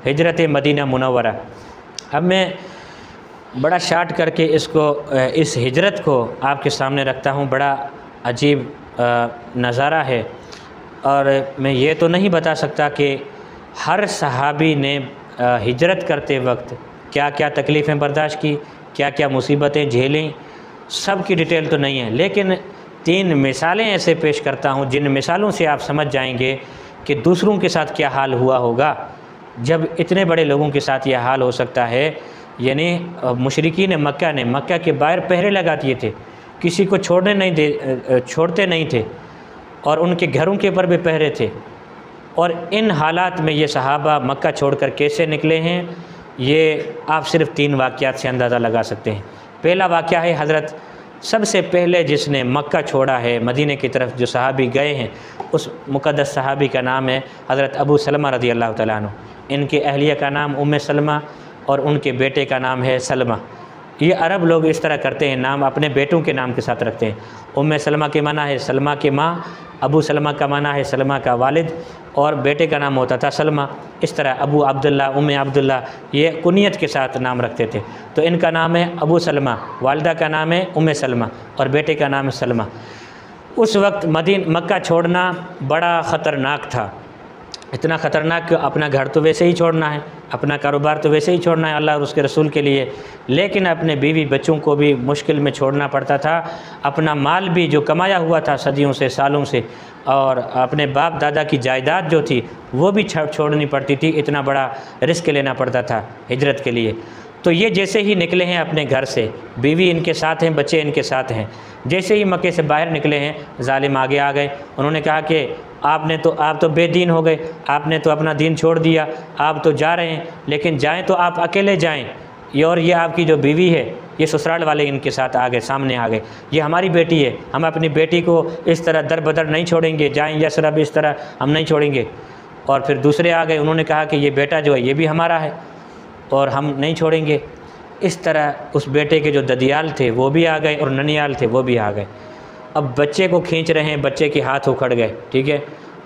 हिजरत Medina Munawwara. अब मैं बड़ा शार्ट करके इस हिजरत को आपके सामने रखता हूँ। बड़ा अजीब नज़ारा है, और मैं ये तो नहीं बता सकता कि हर सहाबी ने हिजरत करते वक्त क्या क्या तकलीफ़ें बर्दाश्त की, क्या क्या मुसीबतें झेलीं, सब की डिटेल तो नहीं है, लेकिन 3 मिसालें ऐसे पेश करता हूँ जिन मिसालों से आप समझ जाएंगे कि दूसरों के साथ क्या हाल हुआ होगा जब इतने बड़े लोगों के साथ यह हाल हो सकता है। यानी मुशरिकीन मक्का ने मक्का के बाहर पहरे लगा दिए थे, किसी को छोड़ते नहीं थे, और उनके घरों के ऊपर भी पहरे थे। और इन हालात में ये सहाबा मक्का छोड़कर कैसे निकले हैं, ये आप सिर्फ़ 3 वाक़यात से अंदाज़ा लगा सकते हैं। पहला वाक़या है, हज़रत सबसे पहले जिसने मक्का छोड़ा है मदीने की तरफ जो सहाबी गए हैं, उस मुक़द्दस सहाबी का नाम है हज़रत अबू सलमा रज़ी अल्लाह तआला अन्हु। इनके अहलिया का नाम उम्मे सलमा और उनके बेटे का नाम है सलमा। ये अरब लोग इस तरह करते हैं, नाम अपने बेटों के नाम के साथ रखते हैं। उम्मे सलमा के माना है सलमा की माँ, अबू सलमा का माना है सलमा का वालिद, और बेटे का नाम होता था सलमा। इस तरह अबू अब्दुल्ला, उम्मे अब्दुल्ला, ये कुनियत के साथ नाम रखते थे। तो इनका नाम है अबू सलमा, वालिदा का नाम है उम्मे सलमा और बेटे का नाम है सलमा। उस वक्त मक्का छोड़ना बड़ा ख़तरनाक था, इतना ख़तरनाक कि अपना घर तो वैसे ही छोड़ना है, अपना कारोबार तो वैसे ही छोड़ना है अल्लाह और उसके रसूल के लिए, लेकिन अपने बीवी बच्चों को भी मुश्किल में छोड़ना पड़ता था। अपना माल भी जो कमाया हुआ था सदियों से, सालों से, और अपने बाप दादा की जायदाद जो थी वो भी छोड़नी पड़ती थी। इतना बड़ा रिस्क लेना पड़ता था हिजरत के लिए। तो ये जैसे ही निकले हैं अपने घर से, बीवी इनके साथ हैं, बच्चे इनके साथ हैं, जैसे ही मक्के से बाहर निकले हैं जालिम आगे आ गए। उन्होंने कहा कि आप तो बेदीन हो गए, आपने तो अपना दीन छोड़ दिया, आप तो जा रहे हैं, लेकिन जाएं तो आप अकेले जाएं, और ये आपकी जो बीवी है ये ससुराल वाले इनके साथ आ गए, सामने आ गए, ये हमारी बेटी है, हम अपनी बेटी को इस तरह दर बदर नहीं छोड़ेंगे, जाएँ या शराब इस तरह हम नहीं छोड़ेंगे। और फिर दूसरे आ गए, उन्होंने कहा कि ये बेटा जो है ये भी हमारा है और हम नहीं छोड़ेंगे। इस तरह उस बेटे के जो ददियाल थे वो भी आ गए और ननियाल थे वो भी आ गए। अब बच्चे को खींच रहे हैं, बच्चे के हाथ उखड़ गए, ठीक है,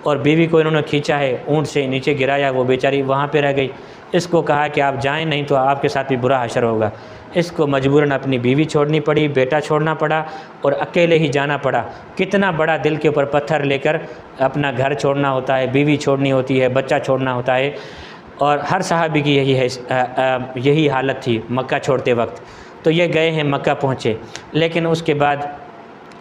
और बीवी को इन्होंने खींचा है, ऊँट से नीचे गिराया, वो बेचारी वहाँ पे रह गई। इसको कहा कि आप जाएं, नहीं तो आपके साथ भी बुरा हशर होगा। इसको मजबूरन अपनी बीवी छोड़नी पड़ी, बेटा छोड़ना पड़ा और अकेले ही जाना पड़ा। कितना बड़ा दिल के ऊपर पत्थर लेकर अपना घर छोड़ना होता है, बीवी छोड़नी होती है, बच्चा छोड़ना होता है। और हर सहाबी की यही हालत थी मक्का छोड़ते वक्त। तो ये गए हैं, मक्का पहुँचे, लेकिन उसके बाद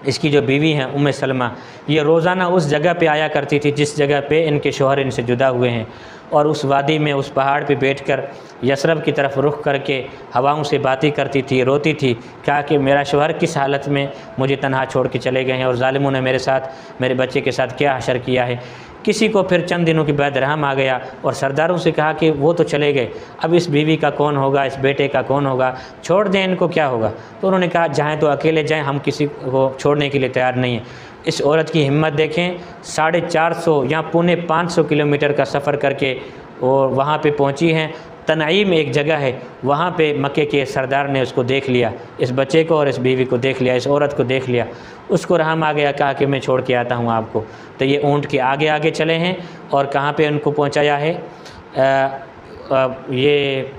इसकी जो बीवी हैं उम्मे सलमा, ये रोज़ाना उस जगह पे आया करती थी जिस जगह पे इनके शौहर इनसे जुदा हुए हैं, और उस वादी में, उस पहाड़ पे बैठकर यसरब की तरफ रुख करके हवाओं से बातें करती थी, रोती थी, कहा कि मेरा शौहर किस हालत में मुझे तन्हा छोड़ के चले गए हैं और ज़ालिमों ने मेरे साथ, मेरे बच्चे के साथ क्या हशर किया है। किसी को फिर चंद दिनों के बाद रहम आ गया और सरदारों से कहा कि वो तो चले गए, अब इस बीवी का कौन होगा, इस बेटे का कौन होगा, छोड़ दें इनको, क्या होगा। तो उन्होंने कहा जाएँ तो अकेले जाएँ, हम किसी को छोड़ने के लिए तैयार नहीं हैं। इस औरत की हिम्मत देखें, 450 या 450 किलोमीटर का सफ़र करके और वहाँ पे पहुँची हैं। तनाईम एक जगह है, वहाँ पे मक्के के सरदार ने उसको देख लिया, इस बच्चे को और इस बीवी को देख लिया, इस औरत को देख लिया। उसको रहम आ गया, कहा कि मैं छोड़ के आता हूँ आपको। तो ये ऊँट के आगे आगे चले हैं और कहाँ पे उनको पहुँचाया है, ये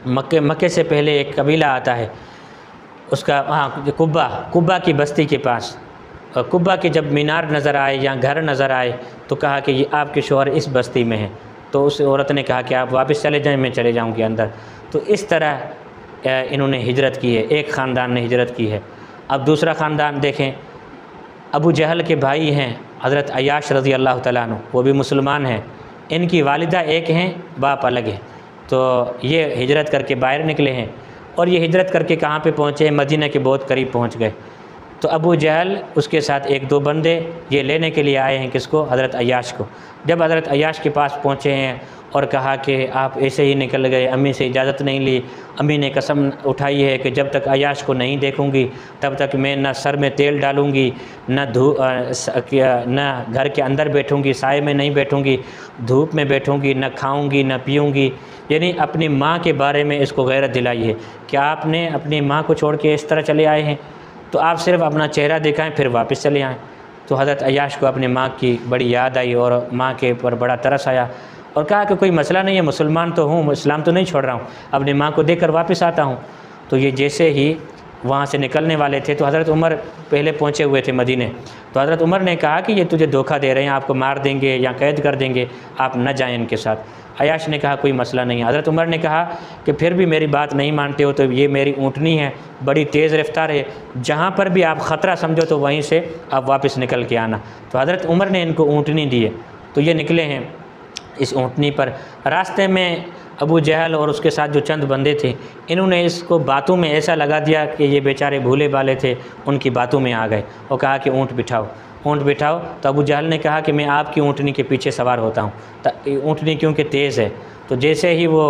मक्के से पहले एक कबीला आता है उसका, हाँ, कुब्बा की बस्ती के पास। कुब्बा के जब मीनार नज़र आए या घर नज़र आए तो कहा कि ये आपके शौहर इस बस्ती में हैं। तो उस औरत ने कहा कि आप वापस चले जाएं, मैं चले जाऊंगी अंदर। तो इस तरह इन्होंने हिजरत की है, एक ख़ानदान ने हिजरत की है। अब दूसरा ख़ानदान देखें, अबू जहल के भाई हैं हज़रत अय्याश रज़ी अल्लाह तआला अन्हु, वो भी मुसलमान हैं। इनकी वालिदा एक हैं, बाप अलग है। तो ये हिजरत करके बाहर निकले हैं और ये हिजरत करके कहाँ पे पहुँचे हैं, मदीना के बहुत करीब पहुँच गए। तो अबू जहल उसके साथ 1-2 बंदे ये लेने के लिए आए हैं, किसको, हज़रत अय्याश को। जब हज़रत अय्याश के पास पहुँचे हैं और कहा कि आप ऐसे ही निकल गए, अम्मी से इजाज़त नहीं ली, अम्मी ने कसम उठाई है कि जब तक अय्याश को नहीं देखूंगी तब तक मैं न सर में तेल डालूंगी, न घर के अंदर बैठूंगी, साए में नहीं बैठूंगी, धूप में बैठूंगी, न खाऊंगी न पीऊंगी। यानी अपनी माँ के बारे में इसको गैरत दिलाई है कि आपने अपनी माँ को छोड़ के इस तरह चले आए हैं, तो आप सिर्फ अपना चेहरा दिखाएं फिर वापस चले आएँ। तो हज़रत अय्याश को अपनी माँ की बड़ी याद आई और माँ के ऊपर बड़ा तरस आया और कहा कि कोई मसला नहीं है, मुसलमान तो हूँ, इस्लाम तो नहीं छोड़ रहा हूँ, अपनी माँ को देकर वापस आता हूँ। तो ये जैसे ही वहाँ से निकलने वाले थे तो हज़रत उमर पहले पहुँचे हुए थे मदीने। तो हज़रत उमर ने कहा कि ये तुझे धोखा दे रहे हैं, आपको मार देंगे या कैद कर देंगे, आप न जाएं इनके साथ। अयाश ने कहा कोई मसला नहीं है। हज़रत उमर ने कहा कि फिर भी मेरी बात नहीं मानते हो तो ये मेरी ऊँटनी है, बड़ी तेज़ रफ्तार है, जहाँ पर भी आप ख़तरा समझो तो वहीं से आप वापस निकल के आना। तो हज़रत उमर ने इनको ऊँटनी दी है। तो ये निकले हैं इस ऊँटनी पर। रास्ते में अबू जहल और उसके साथ जो चंद बंदे थे, इन्होंने इसको बातों में ऐसा लगा दिया कि ये बेचारे भूले भाले थे, उनकी बातों में आ गए और कहा कि ऊँट बिठाओ, ऊँट बिठाओ। तो अबू जहल ने कहा कि मैं आपकी ऊँटनी के पीछे सवार होता हूँ, ऊँटनी क्योंकि तेज़ है। तो जैसे ही वो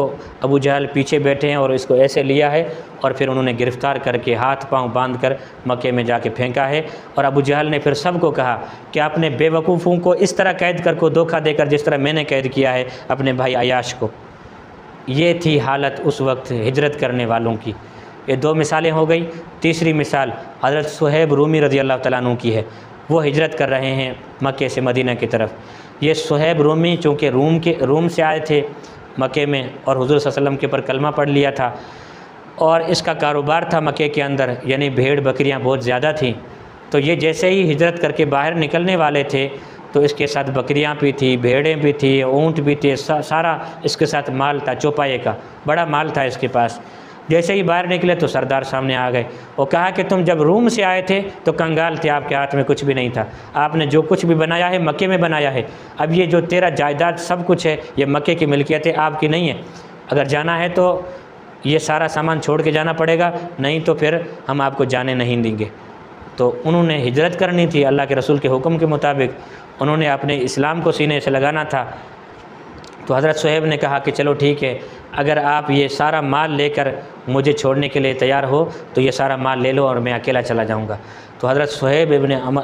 अबू जहल पीछे बैठे हैं और इसको ऐसे लिया है और फिर उन्होंने गिरफ़्तार करके हाथ पांव बांधकर मक्के में जाके फेंका है। और अबू जहल ने फिर सबको कहा कि आपने बेवकूफ़ों को इस तरह कैद कर को धोखा देकर जिस तरह मैंने कैद किया है अपने भाई अयाश को। ये थी हालत उस वक्त हिजरत करने वालों की। ये दो मिसालें हो गई। तीसरी मिसाल हज़रत सुहैब रूमी रज़ी अल्लाह तआला अन्हु की है। वो हिजरत कर रहे हैं मक्के से मदीना की तरफ। ये सुहैब रूमी चूँकि रूम से आए थे मक्के में और हुज़ूर सल्लल्लाहु अलैहि वसल्लम के ऊपर कलमा पढ़ लिया था और इसका कारोबार था मक्के के अंदर, यानी भेड़ बकरियां बहुत ज़्यादा थीं। तो ये जैसे ही हिजरत करके बाहर निकलने वाले थे तो इसके साथ बकरियां भी थी, भेड़ें भी थी, ऊँट भी थे, सारा इसके साथ माल था, चौपाए का बड़ा माल था इसके पास। जैसे ही बाहर निकले तो सरदार सामने आ गए और कहा कि तुम जब रूम से आए थे तो कंगाल थे, आपके हाथ में कुछ भी नहीं था, आपने जो कुछ भी बनाया है मक्के में बनाया है। अब ये जो तेरा जायदाद सब कुछ है ये मक्के की मिल्कियत है, आपकी नहीं है। अगर जाना है तो ये सारा सामान छोड़ के जाना पड़ेगा, नहीं तो फिर हम आपको जाने नहीं देंगे। तो उन्होंने हिजरत करनी थी अल्लाह के रसूल के हुक्म के मुताबिक, उन्होंने अपने इस्लाम को सीने से लगाना था। तो हज़रत सुहैब ने कहा कि चलो ठीक है, अगर आप ये सारा माल लेकर मुझे छोड़ने के लिए तैयार हो तो ये सारा माल ले लो और मैं अकेला चला जाऊंगा। तो हज़रत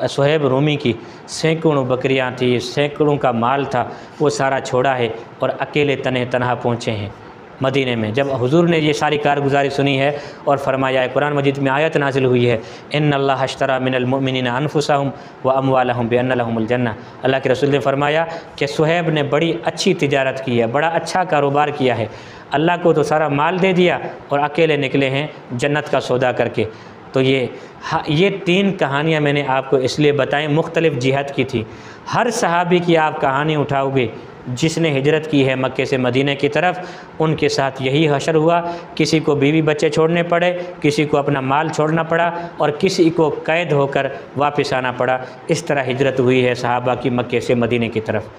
सुहैब रूमी की सैकड़ों बकरियां थी, सैकड़ों का माल था, वो सारा छोड़ा है और अकेले तने तनहा पहुँचे हैं मदीने में। जब हुजूर ने ये सारी कारगुजारी सुनी है और फरमाया है, कुरान मजीद में आयत नाजिल हुई है, इन्नल्लाह अश्तरा मिनल मुमिनीना अनफुसहुम व अमवालहुम बिअन्न लहुमुल जन्नह। अल्लाह के रसूल ने फरमाया कि सुहैब ने बड़ी अच्छी तिजारत की है, बड़ा अच्छा कारोबार किया है, अल्लाह को तो सारा माल दे दिया और अकेले निकले हैं जन्नत का सौदा करके। तो ये तीन कहानियाँ मैंने आपको इसलिए बताएं, मुख्तलिफ़ जिहत की थी। हर सहाबी की आप कहानी उठाओगे जिसने हिजरत की है मक्के से मदीने की तरफ, उनके साथ यही हशर हुआ। किसी को बीवी बच्चे छोड़ने पड़े, किसी को अपना माल छोड़ना पड़ा और किसी को कैद होकर वापस आना पड़ा। इस तरह हिजरत हुई है सहाबा की मक्के से मदीने की तरफ।